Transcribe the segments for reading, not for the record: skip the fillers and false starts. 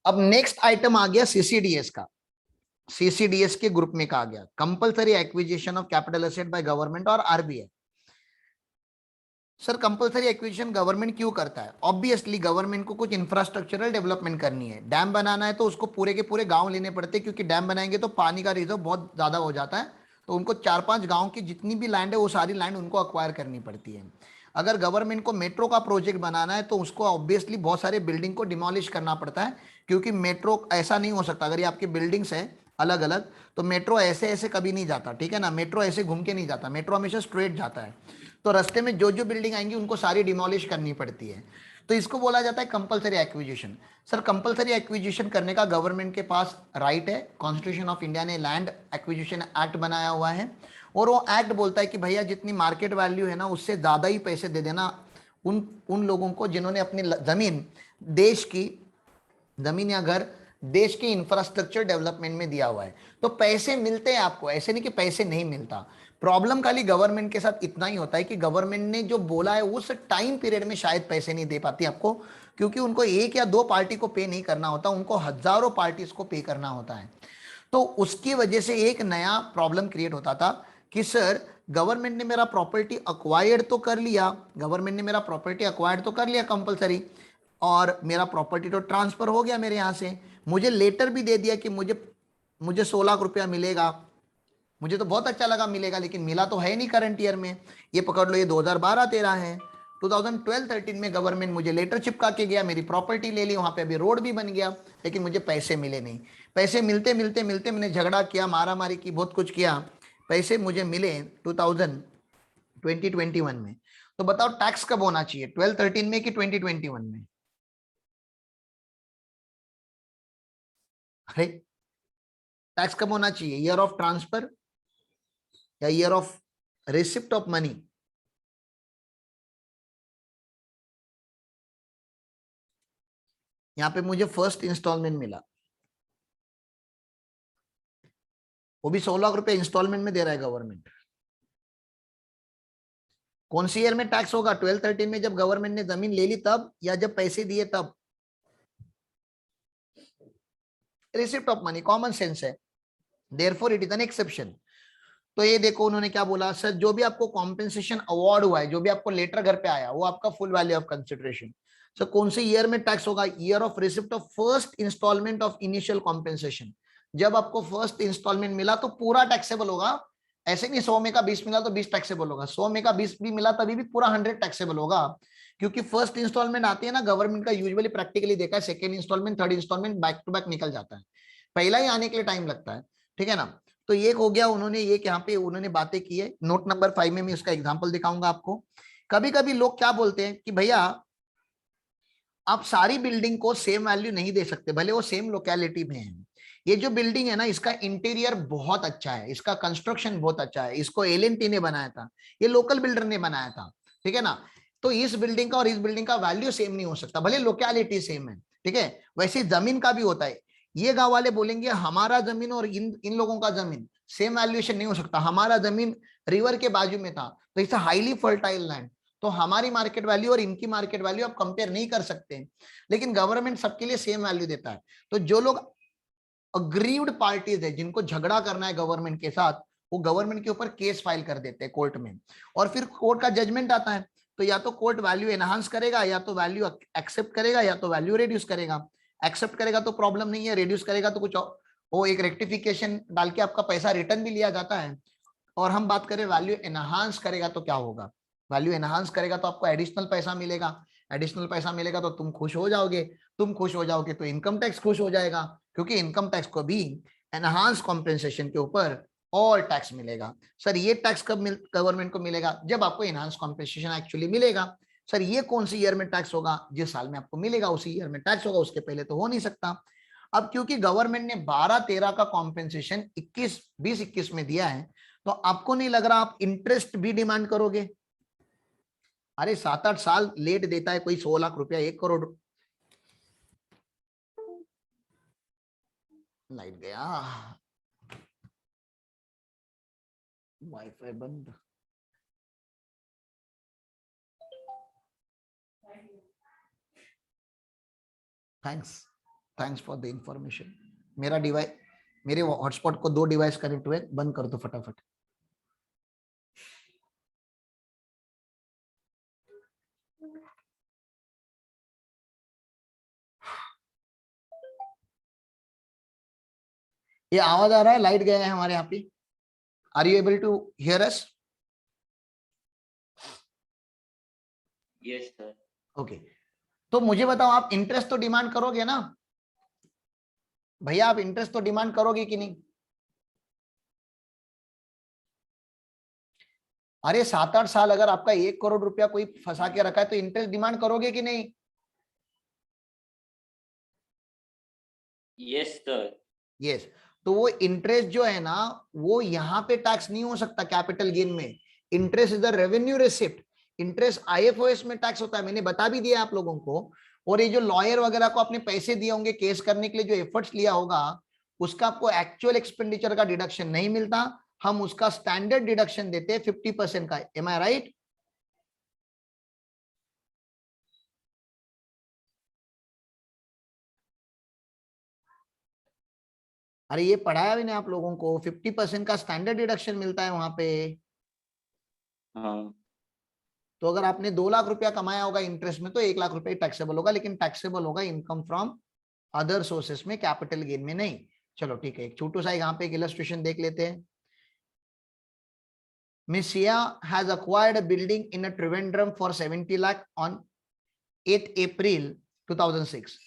अब next item आ गया सीसीडीएस का। सीसीडीएस के ग्रुप में कहा गया compulsory acquisition of capital asset by government और RBI. Sir compulsory acquisition government क्यों करता है? ऑब्वियसली गवर्नमेंट को कुछ इंफ्रास्ट्रक्चरल डेवलपमेंट करनी है। डैम बनाना है तो उसको पूरे के पूरे गांव लेने पड़ते हैं, क्योंकि डैम बनाएंगे तो पानी का रिजर्व बहुत ज़्यादा हो जाता है। तो उनको 4-5 गांव की जितनी भी लैंड है वो सारी लैंड उनको अक्वायर करनी पड़ती है। अगर गवर्नमेंट को मेट्रो का प्रोजेक्ट बनाना है तो उसको ऑब्वियसली बहुत सारे बिल्डिंग को डिमोलिश करना पड़ता है, क्योंकि मेट्रो ऐसा नहीं हो सकता। अगर ये आपकी बिल्डिंग्स है अलग अलग, तो मेट्रो ऐसे ऐसे कभी नहीं जाता, ठीक है ना। मेट्रो ऐसे घूम के नहीं जाता, मेट्रो हमेशा स्ट्रेट जाता है। तो रास्ते में जो जो बिल्डिंग आएंगी उनको सारी डिमोलिश करनी पड़ती है। तो इसको बोला जाता है compulsory acquisition. Sir compulsory acquisition करने का गवर्नमेंट के पास राइट है। कॉन्स्टिट्यूशन ऑफ इंडिया ने लैंड एक्विजिशन एक्ट बनाया हुआ है, और वो एक्ट बोलता है कि भैया जितनी मार्केट वैल्यू है ना उससे ज़्यादा ही पैसे दे देना उन उन लोगों को जिन्होंने अपनी ज़मीन, देश की ज़मीन या घर देश के इंफ्रास्ट्रक्चर डेवलपमेंट में दिया हुआ है। तो पैसे मिलते हैं आपको, ऐसे नहीं कि पैसे नहीं मिलता। प्रॉब्लम खाली गवर्नमेंट के साथ इतना ही होता है कि गवर्नमेंट ने जो बोला है उस टाइम पीरियड में शायद पैसे नहीं दे पाती आपको, क्योंकि उनको एक या दो पार्टी को पे नहीं करना होता, उनको हजारों पार्टीज को पे करना होता है। तो उसकी वजह से एक नया प्रॉब्लम क्रिएट होता था कि सर गवर्नमेंट ने मेरा प्रॉपर्टी अक्वायर्ड तो कर लिया, गवर्नमेंट ने मेरा प्रॉपर्टी अक्वायर्ड तो कर लिया कंपलसरी, और मेरा प्रॉपर्टी तो ट्रांसफर हो गया मेरे यहाँ से, मुझे लेटर भी दे दिया कि मुझे मुझे 16 लाख रुपया मिलेगा। मुझे तो बहुत अच्छा लगा मिलेगा, लेकिन मिला तो है नहीं करंट ईयर में। ये पकड़ लो ये 2012-13 है। 2012-13 में गवर्नमेंट मुझे लेटर चिपका के गया, मेरी प्रॉपर्टी ले ली, वहां पे अभी रोड भी बन गया, लेकिन मुझे पैसे मिले नहीं। पैसे मिलते मिलते मिलते मैंने झगड़ा किया, मारा मारी की, बहुत कुछ किया, पैसे मुझे मिले 2021 में। तो बताओ टैक्स कब होना चाहिए, 12-13 में कि 2021 में? अरे टैक्स कब होना चाहिए, ईयर ऑफ ट्रांसफर या year of receipt of money? यहां पे मुझे फर्स्ट इंस्टॉलमेंट मिला, वो भी 16 लाख रुपए इंस्टॉलमेंट में दे रहा है गवर्नमेंट। कौन सी ईयर में टैक्स होगा, 12-13 में जब गवर्नमेंट ने जमीन ले ली तब, या जब पैसे दिए तब? Receipt of money, common sense है, therefore it is an exception. तो ये देखो उन्होंने क्या बोला, सर जो भी आपको कॉम्पेंसेशन अवार्ड हुआ है, जो भी आपको लेटर घर पे आया, वो आपका full value of consideration. Sir कौन से ईयर में टैक्स होगा, year of receipt of first instalment of initial compensation. जब आपको फर्स्ट इंस्टॉलमेंट मिला तो पूरा टैक्सेबल होगा। ऐसे नहीं 100 में का 20 मिला तो 20 टैक्सेबल होगा, 100 में का 20 भी मिला तभी भी पूरा 100 टैक्सेबल होगा। क्योंकि फर्स्ट इंस्टॉलमेंट आती है ना गवर्नमेंट का, यूजुअली प्रैक्टिकली देखा है second instalment third instalment back to back निकल जाता है, पहला ही आने के लिए टाइम लगता है, ठीक है ना। तो ये हो गया, उन्होंने ये यहाँ पे उन्होंने बातें की है। नोट नंबर 5 में मैं इसका एग्जांपल दिखाऊंगा आपको। कभी कभी लोग क्या बोलते हैं कि भैया आप सारी बिल्डिंग को सेम वैल्यू नहीं दे सकते, भले वो सेम लोकेलिटी में है। ये जो बिल्डिंग है ना इसका इंटीरियर बहुत अच्छा है, इसका कंस्ट्रक्शन बहुत अच्छा है, इसको एलएनटी ने बनाया था, ये लोकल बिल्डर ने बनाया था, ठीक है ना। तो इस बिल्डिंग का और इस बिल्डिंग का वैल्यू सेम नहीं हो सकता, भले लोकेलिटी सेम है, ठीक है। वैसे जमीन का भी होता है। ये गांव वाले बोलेंगे हमारा जमीन और इन इन लोगों का जमीन सेम वैल्यूएशन नहीं हो सकता, हमारा जमीन रिवर के बाजू में था, तो इट्स हाईली फर्टाइल लैंड, तो हमारी मार्केट वैल्यू और इनकी मार्केट वैल्यू आप कंपेयर नहीं कर सकते। लेकिन गवर्नमेंट सबके लिए सेम वैल्यू देता है। तो जो लोग अग्रीव्ड पार्टीज है, जिनको झगड़ा करना है गवर्नमेंट के साथ, वो गवर्नमेंट के ऊपर केस फाइल कर देते हैं कोर्ट में, और फिर कोर्ट का जजमेंट आता है। तो या तो कोर्ट वैल्यू एनहांस करेगा, या तो वैल्यू एक्सेप्ट करेगा, या तो वैल्यू रिड्यूस करेगा। एक्सेप्ट करेगा तो प्रॉब्लम नहीं है, रिड्यूस करेगा तो कुछ वो एक रेक्टिफिकेशन डाल के आपका पैसा रिटर्न भी लिया जाता है। और हम बात करें वैल्यू एनहांस करेगा तो क्या होगा, वैल्यू एनहांस करेगा तो आपको एडिशनल पैसा मिलेगा, एडिशनल पैसा मिलेगा तो तुम खुश हो जाओगे, तुम खुश हो जाओगे तो इनकम टैक्स खुश हो जाएगा, क्योंकि इनकम टैक्स को भी एनहांस कॉम्पेंसेशन के ऊपर और टैक्स मिलेगा। सर ये टैक्स कब गवर्नमेंट को मिलेगा, जब आपको एनहांस कॉम्पेंसेशन एक्चुअली मिलेगा। सर ये कौन सी ईयर में टैक्स होगा, जिस साल में आपको मिलेगा उसी ईयर में टैक्स होगा, उसके पहले तो हो नहीं सकता। अब क्योंकि गवर्नमेंट ने 12-13 का कॉम्पेंसेशन 20-21 में दिया है, तो आपको नहीं लग रहा आप इंटरेस्ट भी डिमांड करोगे? अरे 7-8 साल लेट देता है कोई 100 लाख रुपया, 1 करोड़। लाइट गया, वाईफाई बंद। Thanks. Thanks for the information. मेरा डिवाइस, मेरे हॉटस्पॉट को 2 डिवाइस कनेक्ट हुए, बंद कर दो फटाफट। ये आवाज आ रहा है? लाइट गया है हमारे यहाँ पे। Are you able to hear us? Yes sir. Okay, तो मुझे बताओ, आप इंटरेस्ट तो डिमांड करोगे ना भैया? आप इंटरेस्ट तो डिमांड करोगे कि नहीं? अरे 7-8 साल अगर आपका 1 करोड़ रुपया कोई फंसा के रखा है तो इंटरेस्ट डिमांड करोगे कि नहीं? Yes sir. यस। तो वो इंटरेस्ट जो है ना, वो यहाँ पे टैक्स नहीं हो सकता कैपिटल गेन में। Interest is the revenue receipt. Interest IFOS में टैक्स होता है, मैंने बता भी दिया आप लोगों को। और ये जो लॉयर वगैरह को आपने पैसे दिए होंगे केस करने के लिए, जो एफर्ट्स लिया होगा, उसका आपको एक्चुअल एक्सपेंडिचर का डिडक्शन नहीं मिलता। हम उसका स्टैंडर्ड डिडक्शन देते हैं 50% का। एम आई राइट? अरे ये पढ़ाया भी नहीं आप लोगों को, 50% का स्टैंडर्ड डिडक्शन मिलता है वहां पे। हाँ। तो अगर आपने 2 लाख रुपया कमाया होगा इंटरेस्ट में तो 1 लाख रुपया टैक्सेबल होगा, लेकिन टैक्सेबल होगा इनकम फ्रॉम अदर सोर्सेस में, कैपिटल गेन में नहीं। चलो ठीक है, एक छोटू सा यहाँ पे एक इलस्ट्रेशन देख लेते हैं। Miss Sia has acquired a building in a Trivandrum for 70 lakh on 8 April 2006.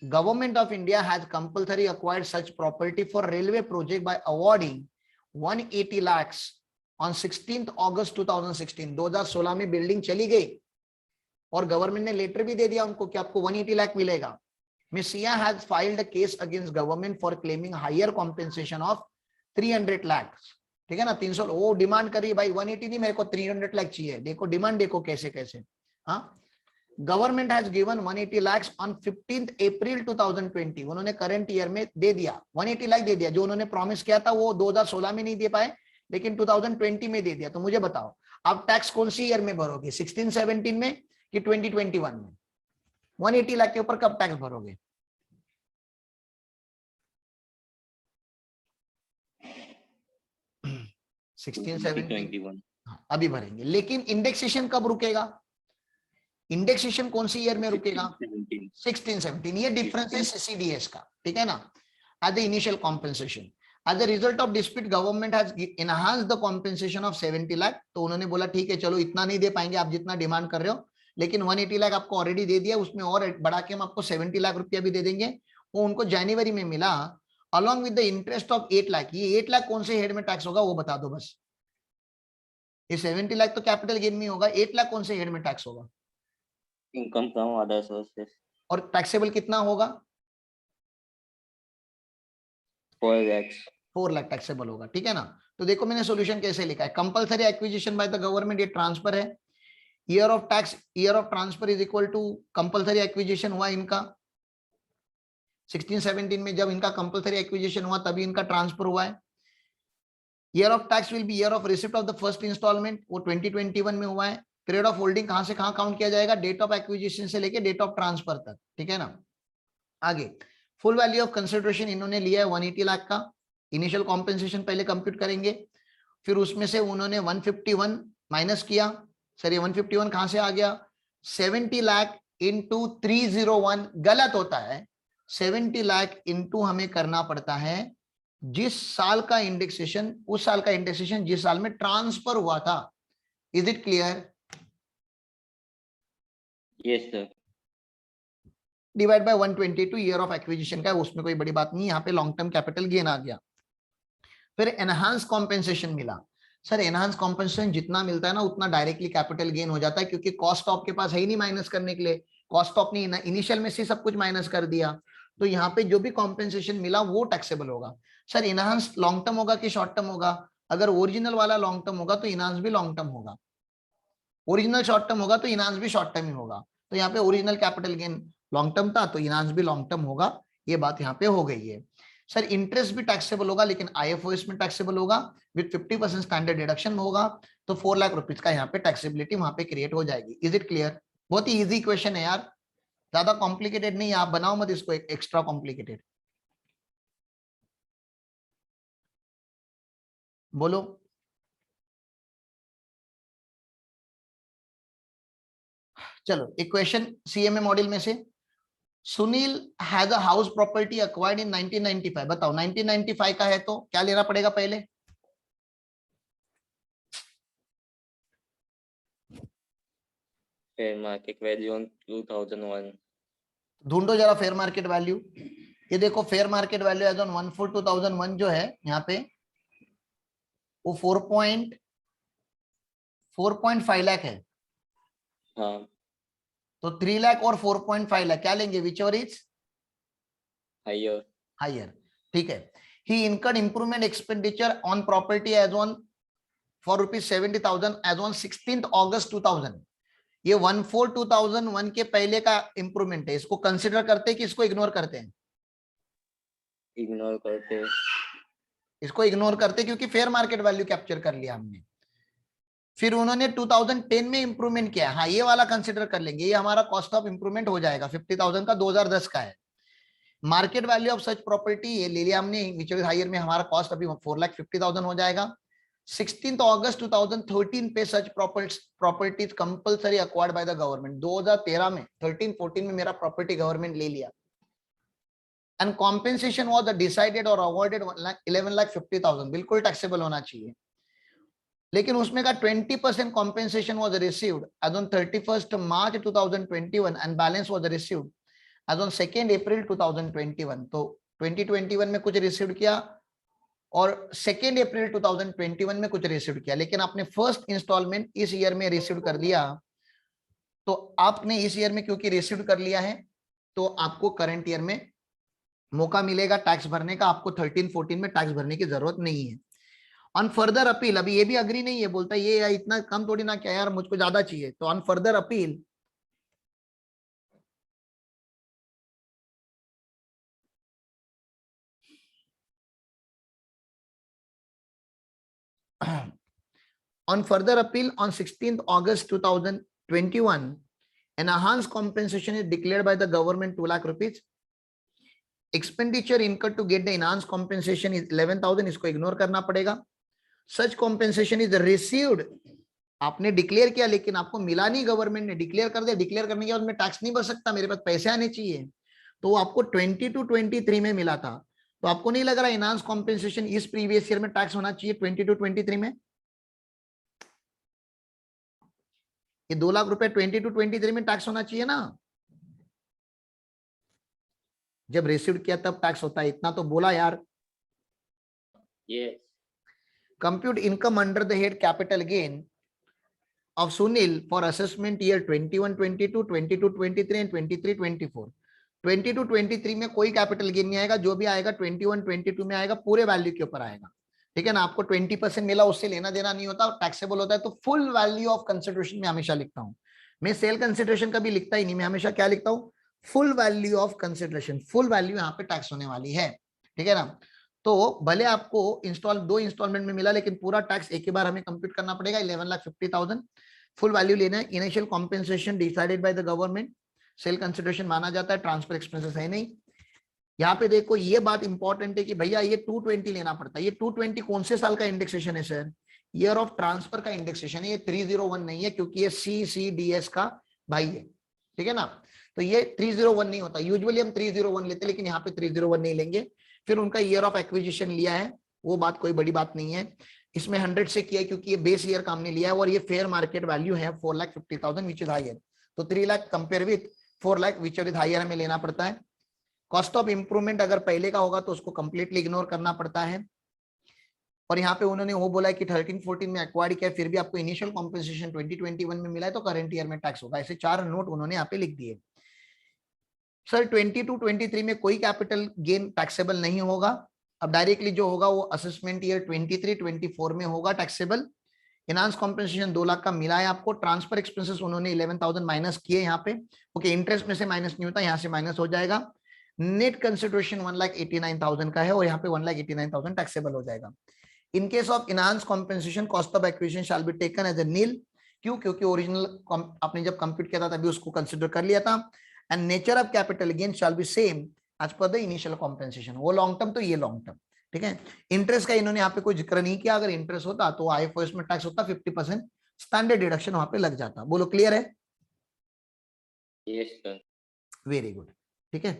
Government of India has compulsory acquired such property for railway project by awarding 180 lakhs on 16th August 2016. 2016 में building चली गई और government ने letter भी दे दिया उनको कि आपको 180 लाख मिलेगा। Miss Sia has filed a case against government for claiming higher compensation of 300 lakhs. ठीक है ना? 300 वो डिमांड करी भाई, 180 नहीं, मेरे को 300 लाख चाहिए। देखो डिमांड देखो कैसे कैसे। हाँ, government has given 180 lakh on 15th अप्रैल 2020। उन्होंने करंट ईयर में दे दिया, 180 लाख दे दिया। जो उन्होंने प्रॉमिस किया था वो 2016 में नहीं दे पाए, लेकिन 2020 में दे दिया। तो मुझे बताओ, आप टैक्स कौन सी ईयर में भरोगे, 16-17 में कि 2021 में? 180 लाख के ऊपर कब टैक्स भरोगे? अभी भरेंगे, लेकिन इंडेक्सेशन कब रुकेगा? इंडेक्सेशन कौन सी ईयर में रुकेगा? 16-17। ये डिफरेंस है सीसीडीएस का, ठीक है ना? As the initial compensation, as a result of dispute government has enhanced the compensation of 70 lakh. तो उन्होंने बोला ठीक है चलो इतना नहीं दे पाएंगे आप जितना डिमांड कर रहे हो, लेकिन 180 लाख आपको ऑलरेडी दे दिया, उसमें और बढ़ा के हम आपको 70 लाख रुपया भी दे देंगे। वो उनको जनवरी में मिला, along with the interest of 8 lakh. ये 8 लाख कौन से हेड में टैक्स होगा वो बता दो बस। ये 70 लाख तो कैपिटल गेन में होगा, 8 लाख कौन से हेड में टैक्स होगा? Income from other sources. और टैक्सेबल कितना होगा? 4 लाख टैक्सेबल होगा, ठीक है ना? तो देखो मैंने सॉल्यूशन कैसे लिखा है। Compulsory acquisition by the government, ये ट्रांसफर है। Year of tax, year of transfer is equal to compulsory acquisition हुआ इनका 16-17 में, जब इनका कंपलसरी एक्विजिशन हुआ तभी इनका ट्रांसफर हुआ है। Year of tax will be year of receipt of the first instalment, वो 2021 में हुआ है। पीरियड ऑफ होल्डिंग कहां से कहां काउंट किया जाएगा? डेट ऑफ एक्विजिशन से लेके डेट ऑफ ट्रांसफर तक, ठीक है ना? आगे फुल वैल्यू ऑफ कंसिडरेशन इन्होंने लिया है 180 लाख का। इनिशियल कॉम्पेंसेशन पहले कंप्यूट करेंगे, फिर उसमें से उन्होंने 151 माइनस किया। सर ये 151 कहां से आ गया? 70 लाख इंटू 301 गलत होता है। 70 लाख इंटू हमें करना पड़ता है जिस साल का इंडेक्सेशन, उस साल का इंडेक्सेशन जिस साल में ट्रांसफर हुआ था। Is it clear? Yes sir. Divide by 122 year of acquisition का है, उसमें कोई बड़ी बात नहीं। यहाँ पे लॉन्ग टर्म कैपिटल गेन आ गया। फिर एनहांस कॉम्पेंसेशन मिला। सर एनहांस कॉम्पेंसेशन जितना मिलता है ना उतना डायरेक्टली कैपिटल गेन हो जाता है, क्योंकि कॉस्ट आपके पास है ही नहीं माइनस करने के लिए। कॉस्ट आपने इनिशियल में से सब कुछ माइनस कर दिया, तो यहाँ पे जो भी कॉम्पेंसेशन मिला वो टैक्सेबल होगा। सर इनहांस लॉन्ग टर्म होगा कि शॉर्ट टर्म होगा? अगर ओरिजिनल वाला लॉन्ग टर्म होगा तो इनहांस भी लॉन्ग टर्म होगा, ओरिजिनल शॉर्ट टर्म होगा तो इनहांस भी शॉर्ट टर्म ही होगा। तो यहाँ पे original capital gain long term था तो इनहांस भी लॉन्ग टर्म होगा। ये बात यहाँ पे हो गई है। सर इंटरेस्ट भी टैक्सेबल होगा, लेकिन आईएफओएस में टैक्सेबल होगा विद 50% स्टैंडर्ड डिडक्शन होगा। तो 4 लाख रुपीज का यहाँ पे टैक्सेबिलिटी वहां पे क्रिएट हो जाएगी। Is it clear? बहुत ही इजी क्वेश्चन है यार। ज्यादा कॉम्प्लिकेटेड नहीं है, आप बनाओ मत इसको एक्स्ट्रा कॉम्प्लिकेटेड। बोलो। चलो एक क्वेश्चन सीएमए मॉड्यूल में से, Sunil has a house property acquired in 1995। बताओ 1995 का है तो क्या लेना पड़ेगा पहले? Fair market value on 2001। ढूंढो जरा फेयर मार्केट वैल्यू। ये देखो fair market value as on 1/4/2001 जो है यहाँ पे वो 4.5 लाख है। हाँ तो 3 लाख और 4.5 लाख क्या लेंगे? Whichever is higher. Higher. ठीक है। He incurred improvement expenditure on property as on for ₹70,000 as on 16 August 2000। ये 1/4/2001 के पहले का इंप्रूवमेंट है, इसको कंसिडर करते हैं कि इसको इग्नोर करते हैं? इग्नोर करते। इसको इग्नोर करते क्योंकि फेयर मार्केट वैल्यू कैप्चर कर लिया हमने। फिर उन्होंने 2010 में इंप्रूवमेंट किया, हाँ ये वाला कंसिडर कर लेंगे, ये हमारा कॉस्ट ऑफ इंप्रूवमेंट हो जाएगा 50,000 का, 2010 का है। Market value of such property ये ले लिया हमने, विच इज हायर में हमारा कॉस्ट अभी 4,50,000 हो जाएगा। 16 अगस्त 2013 पे such properties compulsory acquired by the government. 2013 में 13-14 में मेरा प्रॉपर्टी गवर्नमेंट ले लिया एंड कॉम्पेंसेशन वाज डिसाइडेड और अवॉर्डेड 11,50,000। बिल्कुल टैक्सेबल होना चाहिए, लेकिन उसमें का 20% compensation was received as on 31 March 2021 and balance was received as on 2 April 2021। तो 2021 में कुछ रिसीव किया और 2 अप्रैल 2021 में कुछ रिसीव किया, लेकिन आपने फर्स्ट इंस्टॉलमेंट इस ईयर में रिसीव कर लिया। तो आपने इस ईयर में क्योंकि रिसीव कर लिया है तो आपको करंट ईयर में मौका मिलेगा टैक्स भरने का, आपको 13-14 में टैक्स भरने की जरूरत नहीं है। ऑन फर्दर अपील, अभी ये भी अग्री नहीं है, बोलता है ये इतना कम थोड़ी ना, क्या यार मुझको ज्यादा चाहिए। तो on further appeal on further appeal on 16th August 2021, enhanced compensation is declared by the government 2 lakh rupees. Expenditure incurred to get the enhanced compensation is 11,000, इसको इग्नोर करना पड़ेगा। Such compensation is received, आपने declare किया लेकिन आपको मिला नहीं, government ने डिक्लेयर कर दिया, डिक्लेयर करने के बाद मैं टैक्स नहीं भर सकता, मेरे पास पैसे आने चाहिए। तो वो आपको 22-23 में मिला था, तो आपको नहीं लग रहा इनहांस कॉम्पेंसेशन इस प्रीवियस ईयर में टैक्स होना चाहिए 22-23 में? ये 2 लाख रुपए 22-23 में टैक्स होना चाहिए ना, जब रिसीव किया तब टैक्स होता है, इतना तो बोला यार। Yes. Compute income under the head capital gain of Sunil for assessment year 21-22, 22-23 and 23-24। 22-23 में कोई कैपिटल गेन नहीं आएगा, जो भी आएगा 21-22 में आएगा, पूरे वैल्यू के ऊपर आएगा। ठीक है ना, आपको 20% मिला, उससे लेना देना नहीं होता, टैक्सेबल होता है। तो फुल वैल्यू ऑफ कंसिडरेशन में हमेशा लिखता हूं मैं, सेल कंसिडरेशन कभी लिखता ही नहीं, मैं हमेशा क्या लिखता हूं? Full value of consideration. Full value यहाँ पे टैक्स होने वाली है। ठीक है ना, तो भले आपको दो इंस्टॉलमेंट में मिला, लेकिन पूरा टैक्स एक ही बार हमें कंप्यूट करना पड़ेगा, 11,50,000। फुल वैल्यू लेना है, initial compensation decided by the government, sale consideration माना जाता है, ट्रांसफर एक्सपेंसेस है नहीं। यहाँ पे देखो ये बात इंपॉर्टेंट है कि भैया ये 220 लेना पड़ता है। ये 220 कौन से साल का इंडेक्सेशन है सर? ईयर ऑफ ट्रांसफर का इंडेक्सेशन है, ये 301 नहीं है, क्योंकि ये CCDS का भाई है। ठीक है ना, तो ये 301 नहीं होता, यूजुअली हम 301 लेते, लेकिन यहाँ पे 301 नहीं लेंगे। फिर उनका ईयर ऑफ एक्विजिशन लिया है, वो बात कोई बड़ी बात नहीं है। इसमें 100 से किया है क्योंकि ये बेस ईयर का हमने लिया है, और ये फेयर मार्केट वैल्यू है 4,50,000 विच इज हायर। तो 3 lakh compare with 4 lakh which is higher हमें लेना पड़ता है। कॉस्ट ऑफ इंप्रूवमेंट अगर पहले का होगा तो उसको कंप्लीटली इग्नोर करना पड़ता है। और यहाँ पे उन्होंने वो बोला है कि 13-14 में एक्वायर्ड किया, फिर भी आपको इनिशियल कॉम्पेंसेशन 2021 में मिला है, तो करंट ईयर में टैक्स होगा। ऐसे 4 नोट उन्होंने यहाँ पे लिख दिए। सर 22-23 में कोई कैपिटल गेन टैक्सेबल नहीं होगा। अब डायरेक्टली जो होगा वो असेसमेंट ईयर 23-24 में होगा टैक्सेबल। इनहांस कॉम्पेंसेशन 2 लाख का मिला है आपको। ट्रांसफर एक्सपेंसेस उन्होंने 11,000 माइनस किए यहाँ पे। ओके, इंटरेस्ट में से माइनस नहीं होता, यहाँ से माइनस हो जाएगा। नेट कंसिडरेशन 1,89,000 का है, और यहाँ पे 1,89,000 टैक्सेबल हो जाएगा। In case of enhance compensation cost of acquisition shall be taken as a nil. क्यों? क्योंकि ओरिजिनल आपने जब कंप्यूट किया था तभी उसको कंसिडर कर लिया था। And nature of capital gain shall be same as per the initial compensation. वो लॉन्ग टर्म तो ये लॉन्ग टर्म, ठीक है। इंटरेस्ट का इन्होंने यहाँ पे कोई जिक्र नहीं किया, अगर इंटरेस्ट होता तो IFRS में टैक्स होता 50%, स्टैंडर्ड डिडक्शन वहां पे लग जाता। बोलो क्लियर है? Yes sir. वेरी गुड, ठीक है।